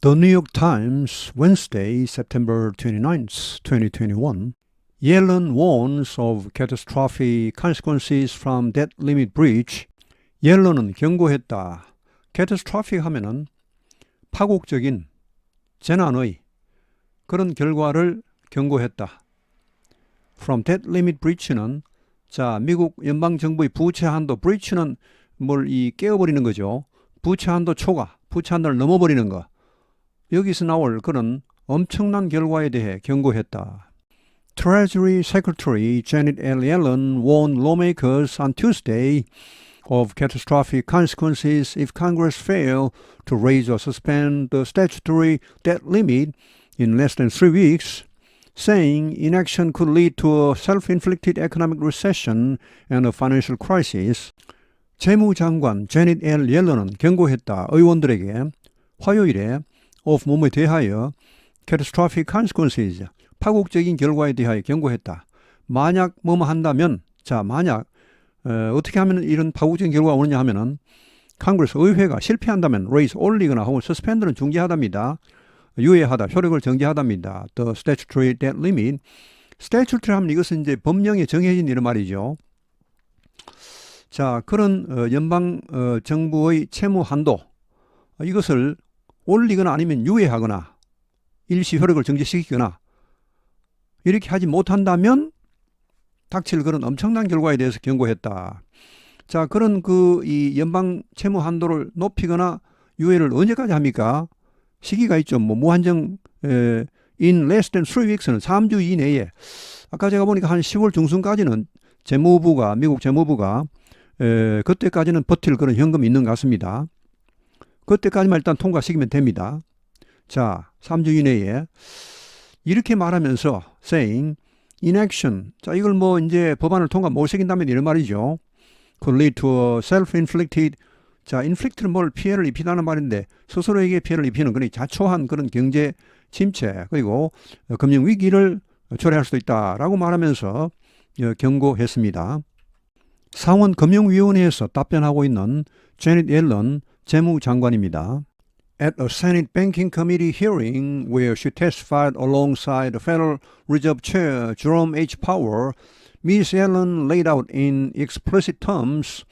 The New York Times, Wednesday, September 29th, 2021. Yellen warns of catastrophic consequences from debt limit breach. 옐런은 경고했다. catastrophic 하면은 파국적인 재난의 그런 결과를 경고했다. From debt limit breach는 자 미국 연방정부의 부채 한도 breach는 뭘 깨어버리는 거죠. 부채 한도 초과, 부채 한도를 넘어버리는 거. 여기서 나올 그런 엄청난 결과에 대해 경고했다. Treasury Secretary Janet L. Yellen warned lawmakers on Tuesday of catastrophic consequences if Congress failed to raise or suspend the statutory debt limit in less than 3 weeks, saying inaction could lead to a self-inflicted economic recession and a financial crisis. 재무장관 제닛 L. 옐런은 경고했다. 의원들에게 화요일에 of 뭐뭐에 대하여 catastrophic consequences, 파국적인 결과에 대하여 경고했다. 만약 뭐뭐 한다면, 자 만약 어떻게 하면 이런 파국적인 결과가 오느냐 하면은 컨그레스 의회가 실패한다면 raise 올리거나 혹은 suspend는 중지하답니다. 유예하다, 효력을 정지하답니다. The statutory debt limit. statutory 하면 이것은 이제 법령에 정해진 이런 말이죠. 자 그런 연방 정부의 채무 한도 이것을 올리거나 아니면 유예하거나 일시 효력을 정지시키거나 이렇게 하지 못한다면 닥칠 그런 엄청난 결과에 대해서 경고했다. 자, 그런 이 연방 채무 한도를 높이거나 유예를 언제까지 합니까? 시기가 있죠. 뭐 무한정 in less than 3 weeks는 3주 이내에 아까 제가 보니까 한 10월 중순까지는 미국 재무부가 그때까지는 버틸 그런 현금이 있는 것 같습니다. 그때까지만 일단 통과시키면 됩니다. 자, 3주 이내에 이렇게 말하면서 saying inaction. 자, 이걸 뭐 이제 법안을 통과 못 시킨다면 이런 말이죠. could lead to a self-inflicted. 자, inflict는 뭘 피해를 입히다는 말인데 스스로에게 피해를 입히는 그런 자초한 그런 경제 침체 그리고 금융 위기를 초래할 수도 있다라고 말하면서 경고했습니다. 상원 금융위원회에서 답변하고 있는 제닛 옐런 재무장관입니다. At a Senate Banking Committee hearing where she testified alongside the Federal Reserve Chair Jerome H. Powell, Ms. Yellen laid out in explicit terms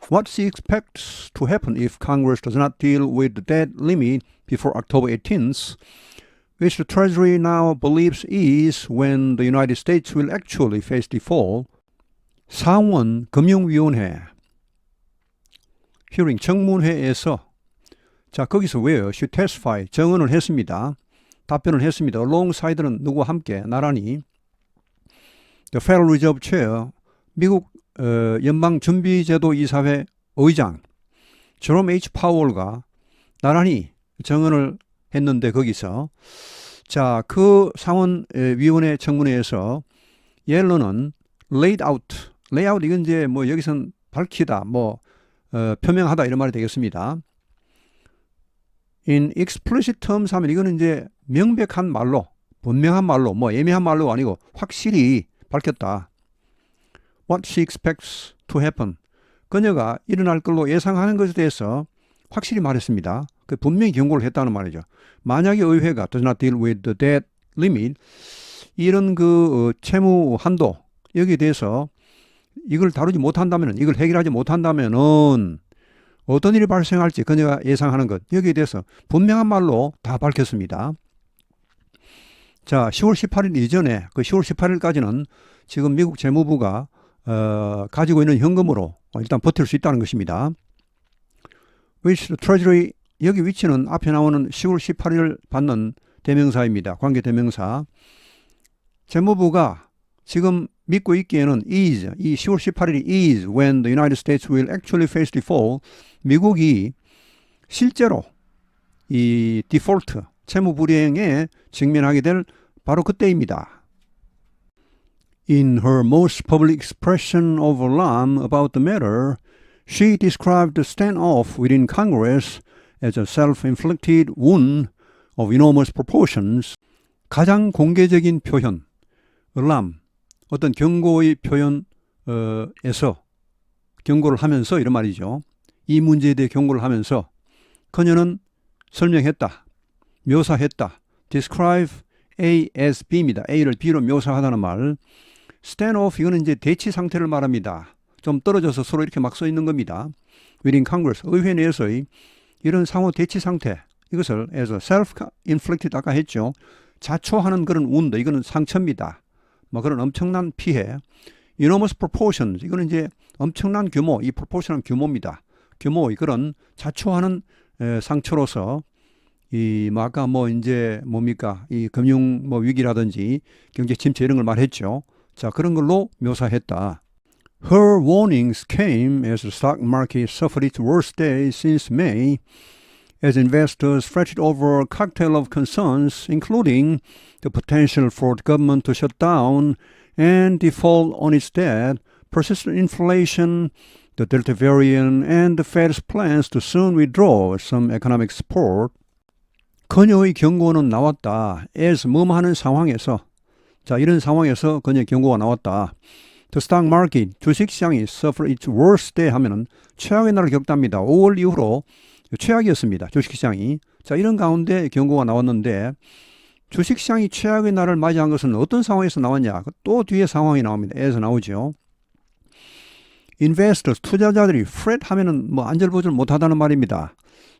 what she expects to happen if Congress does not deal with the debt limit before October 18th, which the Treasury now believes is when the United States will actually face default. 상원 금융위원회 히어링 청문회에서 자 거기서 왜요? She testified 증언을 했습니다. 답변을 했습니다. alongside는 누구와 함께 나란히 The Federal Reserve Chair 미국 연방준비제도 이사회 의장 제롬 H. 파월과 나란히 증언을 했는데 거기서 자 그 상원위원회 청문회에서 옐런은 laid out 이건 이제 뭐 여기선 밝히다 표명하다 이런 말이 되겠습니다. In explicit terms 하면 이거는 이제 명백한 말로, 분명한 말로, 애매한 말로 아니고 확실히 밝혔다. What she expects to happen. 그녀가 일어날 걸로 예상하는 것에 대해서 확실히 말했습니다. 분명히 경고를 했다는 말이죠. 만약에 의회가 does not deal with the debt limit 이런 채무 한도 여기에 대해서 이걸 다루지 못한다면, 이걸 해결하지 못한다면은 어떤 일이 발생할지 그녀가 예상하는 것 여기에 대해서 분명한 말로 다 밝혔습니다. 자, 10월 18일 이전에 10월 18일까지는 지금 미국 재무부가 가지고 있는 현금으로 일단 버틸 수 있다는 것입니다. Which the Treasury 여기 위치는 앞에 나오는 10월 18일을 받는 대명사입니다. 관계 대명사. 재무부가 지금 믿고 있기에는 is, 이 10월 18일이 is when the United States will actually face default. 미국이 실제로 이 디폴트, 채무 불이행에 직면하게 될 바로 그때입니다. In her most public expression of alarm about the matter, she described the standoff within Congress as a self-inflicted wound of enormous proportions. 가장 공개적인 표현, alarm, 어떤 경고의 표현에서 경고를 하면서 이런 말이죠. 이 문제에 대해 경고를 하면서 그녀는 설명했다. 묘사했다. describe A as B입니다. A를 B로 묘사하다는 말. stand off 이거는 이제 대치 상태를 말합니다. 좀 떨어져서 서로 이렇게 막 서 있는 겁니다. within Congress 의회 내에서의 이런 상호 대치 상태 이것을 as a self-inflicted 아까 했죠. 자초하는 그런 wound 이거는 상처입니다. 뭐 그런 엄청난 피해. enormous proportions 이거는 이제 엄청난 규모 이 proportion은 규모입니다. 규모 그런 자초하는 상처로서 이 뭐 아까 뭐 이제 뭡니까 이 금융 뭐 위기라든지 경제 침체 이런 걸 말했죠. 자 그런 걸로 묘사했다. Her warnings came as the stock market suffered its worst day since May, as investors fretted over a cocktail of concerns, including the potential for the government to shut down and default on its debt, persistent inflation, the Delta variant, and the Fed's plans to soon withdraw some economic support. 그녀의 경고는 나왔다. as 뭐하는 상황에서 자 이런 상황에서 그녀의 경고가 나왔다. The stock market 주식시장이 suffer its worst day 하면은 최악의 날을 겪답니다. 5월 이후로 최악이었습니다. 주식시장이. 자 이런 가운데 경고가 나왔는데 주식시장이 최악의 날을 맞이한 것은 어떤 상황에서 나왔냐? 또 뒤에 상황이 나옵니다. 에서 나오죠. Investors 투자자들이 fret 하면은 뭐 안절부절 못하다는 말입니다.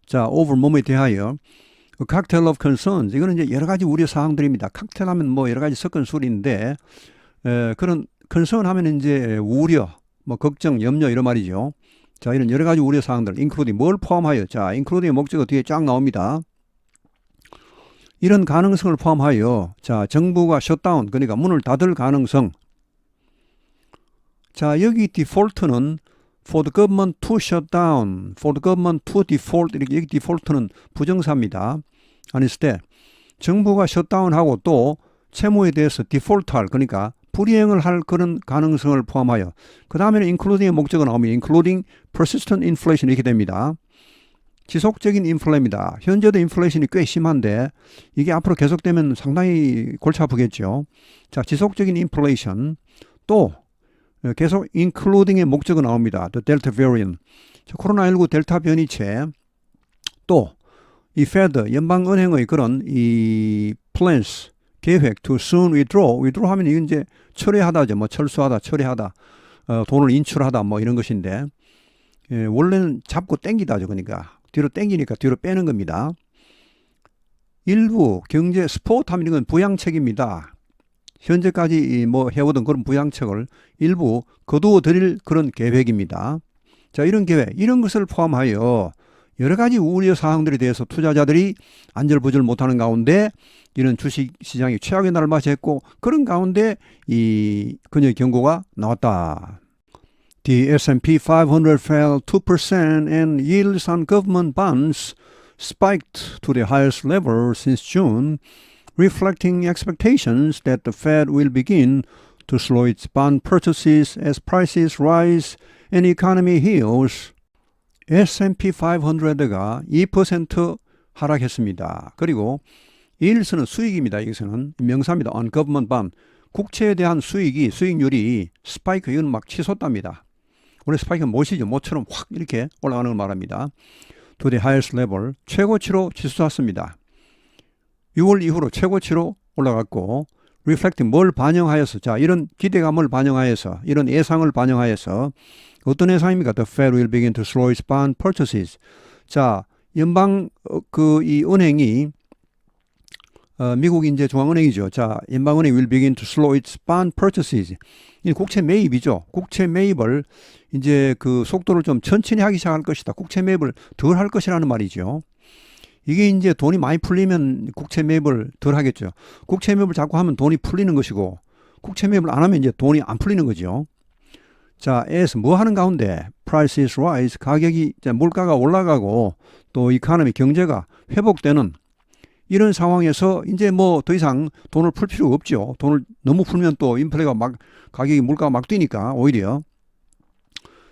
자 over 뭐에 대하여 cocktail of concerns 이거는 이제 여러 가지 우려 사항들입니다. 칵테일 하면 뭐 여러 가지 섞은 술인데 그런 concern 하면 이제 우려, 뭐 걱정, 염려 이런 말이죠. 자 이런 여러 가지 우려 사항들, including 뭘 포함하여 자 including의 목적어 뒤에 쫙 나옵니다. 이런 가능성을 포함하여 자 정부가 셧다운 그러니까 문을 닫을 가능성. 자 여기 default는 for the government to shut down, for the government to default 이렇게 여기 default는 부정사입니다. 아니었을 때 정부가 셧다운하고 또 채무에 대해서 디폴트할 그러니까 불이행을 할 그런 가능성을 포함하여 그 다음에는 including의 목적어 나오면 including persistent inflation 이렇게 됩니다. 지속적인 인플레입니다. 현재도 인플레이션이 꽤 심한데 이게 앞으로 계속되면 상당히 골치 아프겠죠. 자, 지속적인 인플레이션 또 계속 including의 목적어 나옵니다. The Delta variant. 자, 코로나19 델타 변이체 또 이 Fed 연방은행의 그런 이 plans 계획 to soon withdraw 하면 이건 이제 철회하다죠. 뭐 철수하다, 철회하다, 돈을 인출하다 뭐 이런 것인데 원래는 잡고 땡기다죠. 그러니까 뒤로 땡기니까 뒤로 빼는 겁니다. 일부 경제 스포트 하면 이건 부양책입니다. 현재까지 뭐 해오던 그런 부양책을 일부 거두어 드릴 그런 계획입니다. 자, 이런 계획, 이런 것을 포함하여 여러 가지 우려 사항들에 대해서 투자자들이 안절부절 못하는 가운데 이런 주식시장이 최악의 날을 맞이했고 그런 가운데 이 그녀의 경고가 나왔다. The S&P 500 fell 2% and yields on government bonds spiked to the highest level since June, reflecting expectations that the Fed will begin to slow its bond purchases as prices rise and the economy heals. S&P 500가 2% 하락했습니다. 그리고 yields는 수익입니다. 여기서는 명사입니다. on government bond. 국채에 대한 수익률이 스파이크 이건 막 치솟답니다. 원래 스파이크는 못이죠. 못처럼 확 이렇게 올라가는 걸 말합니다. To the highest level 최고치로 치솟았습니다. 6월 이후로 최고치로 올라갔고 reflecting 뭘 반영하여서 자 이런 기대감을 반영하여서 이런 예상을 반영하여서 어떤 예상입니까? The Fed will begin to slow its bond purchases. 자 연방 이 은행이 미국 이제 중앙은행이죠. 자 연방은행 will begin to slow its bond purchases. 이 국채 매입이죠. 국채 매입을 이제 그 속도를 좀 천천히 하기 시작할 것이다. 국채 매입을 덜 할 것이라는 말이죠. 이게 이제 돈이 많이 풀리면 국채 매입을 덜 하겠죠. 국채 매입을 자꾸 하면 돈이 풀리는 것이고 국채 매입을 안 하면 이제 돈이 안 풀리는 거죠. 자, as 뭐 하는 가운데 prices rise 가격이 물가가 올라가고 또 이코노미 경제가 회복되는 이런 상황에서 이제 뭐 더 이상 돈을 풀 필요가 없죠. 돈을 너무 풀면 또 인플레가 막 가격이 물가가 막 뛰니까 오히려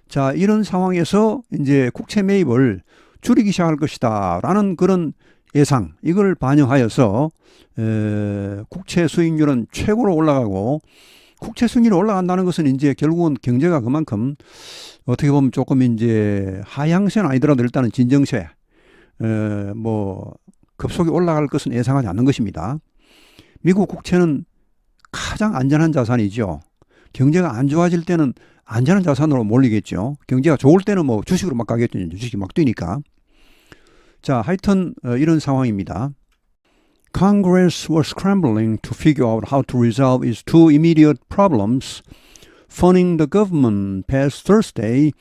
자 이런 상황에서 이제 국채 매입을 줄이기 시작할 것이다 라는 그런 예상 이걸 반영하여서 국채 수익률은 최고로 올라가고 국채 수익률이 올라간다는 것은 이제 결국은 경제가 그만큼 어떻게 보면 조금 이제 하향세는 아니더라도 일단은 진정세 뭐 급속히 올라갈 것은 예상하지 않는 것입니다. 미국 국채는 가장 안전한 자산이죠. 경제가 안 좋아질 때는 안전한 자산으로 몰리겠죠. 경제가 좋을 때는 뭐 주식으로 막 가겠죠. 주식이 막 뛰니까. 자, 하여튼 이런 상황입니다. Congress was scrambling to figure out how to resolve its two immediate problems, funding the government past Thursday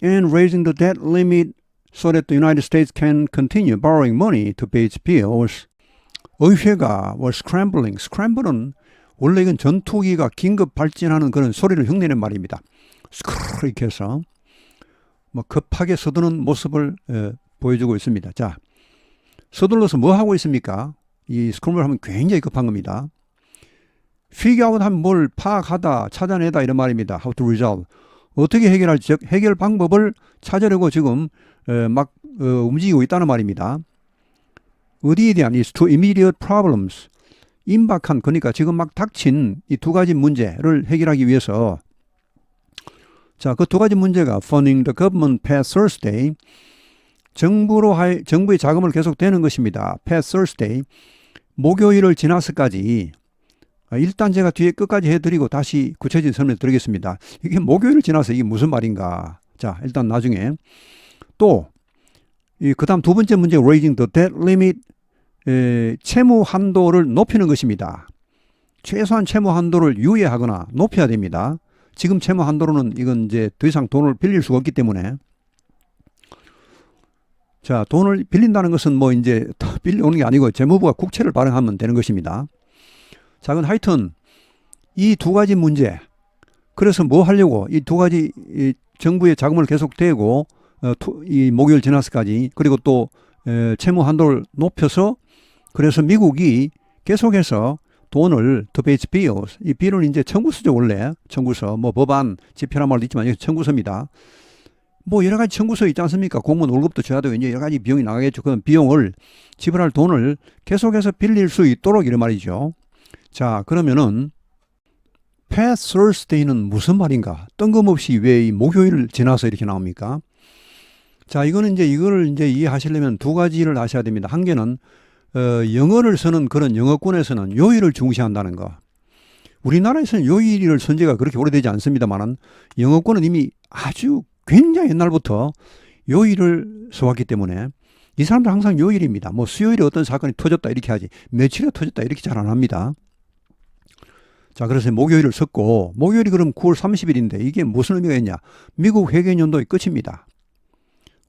and raising the debt limit so that the United States can continue borrowing money to pay its bills. 의회가 was scrambling. scramble은 원래 이건 전투기가 긴급 발진하는 그런 소리를 흉내낸 말입니다. 스크르 이렇게 해서 뭐 급하게 서두르는 모습을 보여주고 있습니다. 자, 서둘러서 뭐 하고 있습니까? 이 스크럼을 하면 굉장히 급한 겁니다. figure out 하면 뭘 파악하다, 찾아내다 이런 말입니다. how to resolve. 어떻게 해결할지, 해결 방법을 찾으려고 지금 막 움직이고 있다는 말입니다. 어디에 대한 이 two immediate problems. 임박한, 그러니까 지금 막 닥친 이 두 가지 문제를 해결하기 위해서 자, 그 두 가지 문제가 funding the government past Thursday. 정부의 자금을 계속 대는 것입니다. past Thursday. 목요일을 지나서까지 일단 제가 뒤에 끝까지 해드리고 다시 구체적인 설명을 드리겠습니다. 이게 목요일을 지나서 이게 무슨 말인가. 자, 일단 나중에 또 그 다음 두 번째 문제 raising the debt limit. 채무 한도를 높이는 것입니다. 최소한 채무 한도를 유예하거나 높여야 됩니다. 지금 채무 한도로는 이건 이제 더 이상 돈을 빌릴 수가 없기 때문에 자, 돈을 빌린다는 것은 뭐 이제 빌려오는 게 아니고 재무부가 국채를 발행하면 되는 것입니다. 자, 그럼 하여튼 이 두 가지 문제, 그래서 뭐 하려고 이 두 가지 정부의 자금을 계속 대고 이 목요일 지나서까지 그리고 또 채무 한도를 높여서 그래서 미국이 계속해서 돈을 to pay its bills, 이 빌은 이제 청구서죠. 원래 청구서, 뭐 법안, 집회란 말도 있지만 여기 청구서입니다. 뭐 여러 가지 청구서 있지 않습니까? 공무원 월급도 줘야 되고 이제 여러 가지 비용이 나가겠죠. 그런 비용을 지불할 돈을 계속해서 빌릴 수 있도록 이런 말이죠. 자, 그러면은 past Thursday는 무슨 말인가? 뜬금없이 왜 이 목요일을 지나서 이렇게 나옵니까? 자, 이거는 이제 이거를 이제 이해하시려면 두 가지를 아셔야 됩니다. 한 개는 영어를 쓰는 그런 영어권에서는 요일을 중시한다는 거. 우리나라에서는 요일을 쓴 지가 그렇게 오래되지 않습니다만은 영어권은 이미 아주 굉장히 옛날부터 요일을 써왔기 때문에 이 사람들 항상 요일입니다. 뭐 수요일에 어떤 사건이 터졌다 이렇게 하지 며칠에 터졌다 이렇게 잘 안 합니다. 자, 그래서 목요일을 썼고 목요일이 그럼 9월 30일인데 이게 무슨 의미가 있냐? 미국 회계연도의 끝입니다.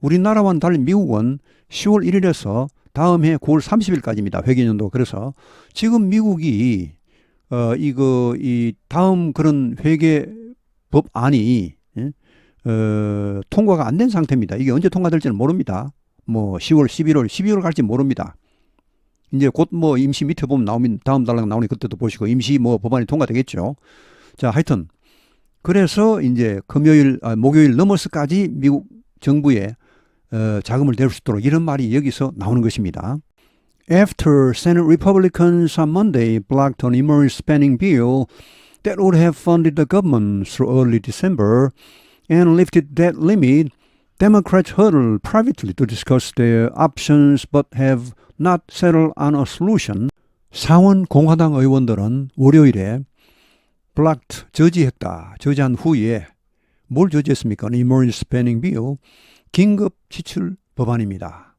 우리나라와는 달리 미국은 10월 1일에서 다음 해 9월 30일까지입니다. 회계연도. 그래서 지금 미국이 이 다음 그런 회계 법안이 통과가 안 된 상태입니다. 이게 언제 통과될지는 모릅니다. 뭐 10월, 11월, 12월 갈지 모릅니다. 이제 곧 뭐 임시 밑에 보면 나오면 다음 달랑 나오니 그때도 보시고 임시 뭐 법안이 통과되겠죠. 자, 하여튼 그래서 이제 목요일 넘어서까지 미국 정부에 자금을 댈 수 있도록 이런 말이 여기서 나오는 것입니다. After Senate Republicans on Monday blocked an emergency spending bill that would have funded the government through early December and lifted that limit, Democrats huddled privately to discuss their options but have not settled on a solution. 상원 공화당 의원들은 월요일에 blocked, 저지한 후에 뭘 저지했습니까? Emergency spending bill, 긴급 지출 법안입니다.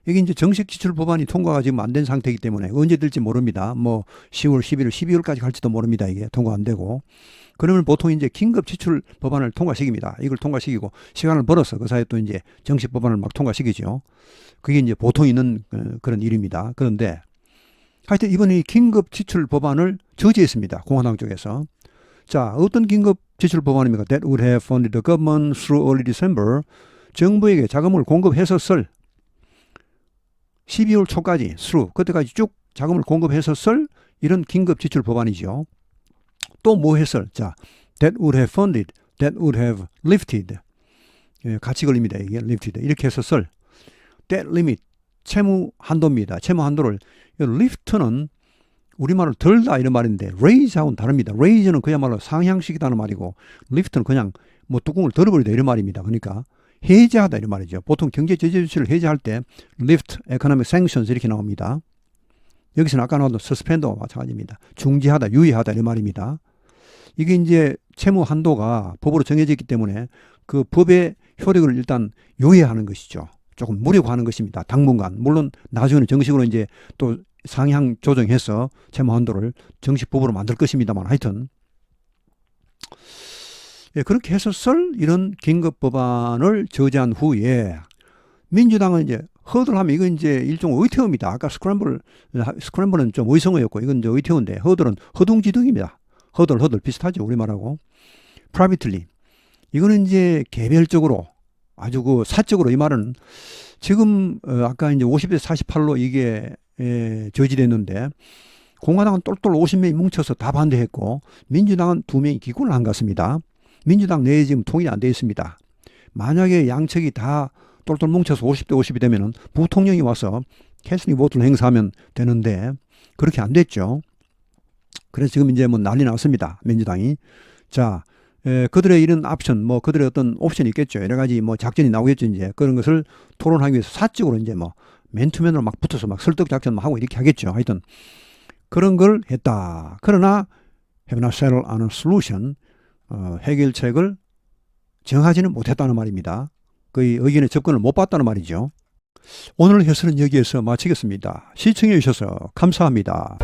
이게 이제 정식 지출 법안이 통과가 지금 안 된 상태이기 때문에 언제 될지 모릅니다. 뭐 10월, 11월, 12월까지 갈지도 모릅니다. 이게 통과 안 되고. 그러면 보통 이제 긴급 지출 법안을 통과시킵니다. 이걸 통과시키고 시간을 벌어서 그 사이에 또 이제 정식 법안을 막 통과시키죠. 그게 이제 보통 있는 그런 일입니다. 그런데 하여튼 이번에 이 긴급 지출 법안을 저지했습니다. 공화당 쪽에서. 자, 어떤 긴급 지출 법안입니까? That would have funded the government through early December. 정부에게 자금을 공급해서 쓸 12월 초까지 그때까지 쭉 자금을 공급해서 쓸 이런 긴급 지출 법안이죠. 또 뭐 했을? 자, that would have funded, that would have lifted. 같이 걸립니다. 이게 lifted. 이렇게 해서 쓸 debt limit, 채무 한도입니다. 채무 한도를 lift는 우리말로 들다 이런 말인데 raise하고는 다릅니다. raise는 그야말로 상향시키다는 말이고 lift는 그냥 뭐 뚜껑을 덜어버리다 이런 말입니다. 그러니까 해제하다 이런 말이죠. 보통 경제 제재 조치를 해제할 때 lift economic sanctions 이렇게 나옵니다. 여기서는 아까 나왔던 suspend와 마찬가지입니다. 중지하다, 유예하다 이런 말입니다. 이게 이제 채무 한도가 법으로 정해져 있기 때문에 그 법의 효력을 일단 유예하는 것이죠. 조금 무력화하는 것입니다. 당분간. 물론 나중에는 정식으로 이제 또 상향 조정해서 채무 한도를 정식 법으로 만들 것입니다만 하여튼 예, 그렇게 해서 이런 긴급 법안을 저지한 후에 민주당은 이제 허들하면 이건 이제 일종 의태어입니다. 아까 스크램블은 좀 의성어였고 이건 이제 의태어인데 허들은 허둥지둥입니다. 허들 비슷하죠 우리말하고. privately 이거는 이제 개별적으로 아주 그 사적으로 이 말은 지금 아까 이제 50대 48로 이게 저지됐는데 공화당은 똘똘 50명이 뭉쳐서 다 반대했고 민주당은 2명이 기권을 한 것 같습니다. 민주당 내에 지금 통일이 안 되어 있습니다. 만약에 양측이 다 똘똘 뭉쳐서 50대 50이 되면은 부통령이 와서 캐슬링 보트를 행사하면 되는데 그렇게 안 됐죠. 그래서 지금 이제 뭐 난리 났습니다. 민주당이. 자, 그들의 이런 옵션, 뭐 그들의 어떤 옵션이 있겠죠. 여러 가지 뭐 작전이 나오겠죠. 이제 그런 것을 토론하기 위해서 사적으로 이제 뭐 맨투맨으로 막 붙어서 막 설득 작전 막 하고 이렇게 하겠죠. 하여튼 그런 걸 했다. 그러나 have not settled on a solution, 해결책을 정하지는 못했다는 말입니다. 거의 의견의 접근을 못 봤다는 말이죠. 오늘 해설은 여기에서 마치겠습니다. 시청해 주셔서 감사합니다.